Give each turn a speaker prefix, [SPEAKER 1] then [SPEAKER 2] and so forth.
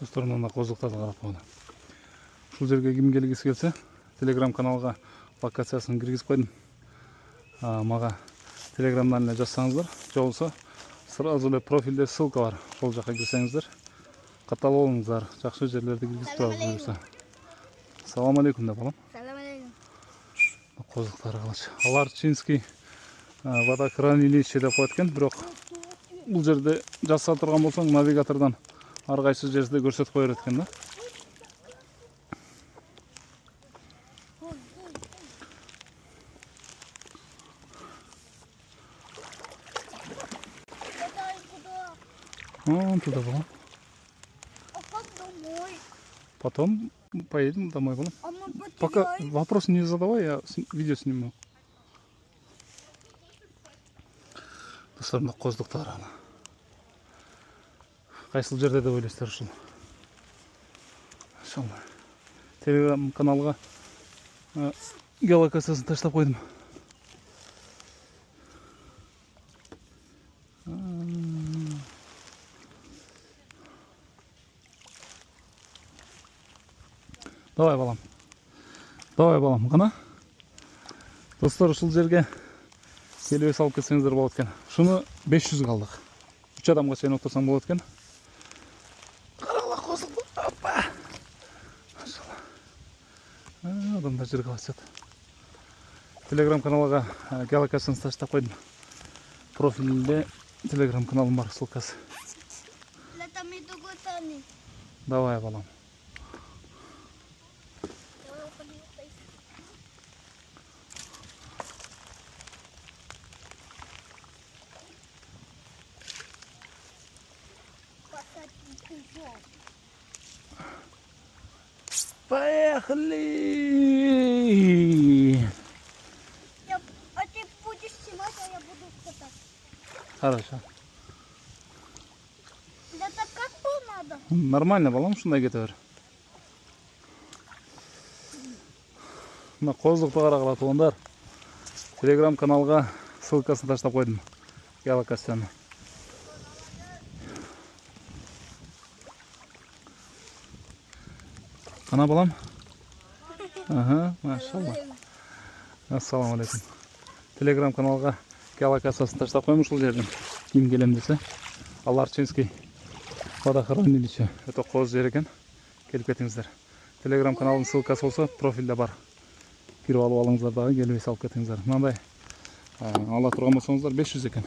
[SPEAKER 1] Достар, мына козуктарды карап койду. Ушул жерге ким келгиси келсе, Telegram каналга локациясын киргизип койдум. Мага Telegramдан эле жазсаңыздар, же болбосо сразу эле профилде ссылка бар. Ошол жака кирсеңиздер, катталып алыңыздар. Жакшы жерлерди киргизип турабыз буюрса. Салам алейкум да балам.
[SPEAKER 2] Салам алейкум.
[SPEAKER 1] Козуктар калачы. Аларчинский водохранилище деп коет экен, бирок бул жерде жазса турган болсоң, навигатордон ар кайсы жерди көрсөтүп кое берет экен да. Туда балам.
[SPEAKER 2] А как домой?
[SPEAKER 1] Потом поедем домой, балам.
[SPEAKER 2] А мы
[SPEAKER 1] Пока
[SPEAKER 2] потеряем.
[SPEAKER 1] вопрос не задавай, я видео сниму. Достар, мына коздуктар ана. Кайсыл жерде деп ойлойсуздар ушул? Иншалла. Telegram каналга геолокациясын таштап койдум. Давай, балам. Давай, балам, кана. Достар, ушул жерге келип салып кетсеңиздер болот экен. Шуну 500 калдык. 3 адамга чейин отурсаң болот экен. Карала козулду. Опа. Машалла. Адамдар жерге басат. Telegram каналга геолокациясын таштап койдум. Профилинде Telegram каналым бар, ссылкасы. Давай, балам. Поехали!
[SPEAKER 2] А ты будешь снимать, а я буду катать.
[SPEAKER 1] Хорошо.
[SPEAKER 2] Это как было надо?
[SPEAKER 1] Нормально, балам, ушундай кете бер. Мына коздукту карагыла туугандар. Telegram каналга ссылкасын таштап койдум. Геолокацияны. Ана балам? Ага, машалла. Ассаламу алейкум. Telegram каналга геолокациясын таштап коймун ушул жерден. Ким келем десе, Аларчинский водохранилище. Өтө коз жер экен. Келип кетиңиздер. Telegram каналдын ссылкасы болсо профилде бар. Кирип алып алыңыздар дагы, келип салып кетиңиздер. Мындай ала турган болсоңуздар 500 экен.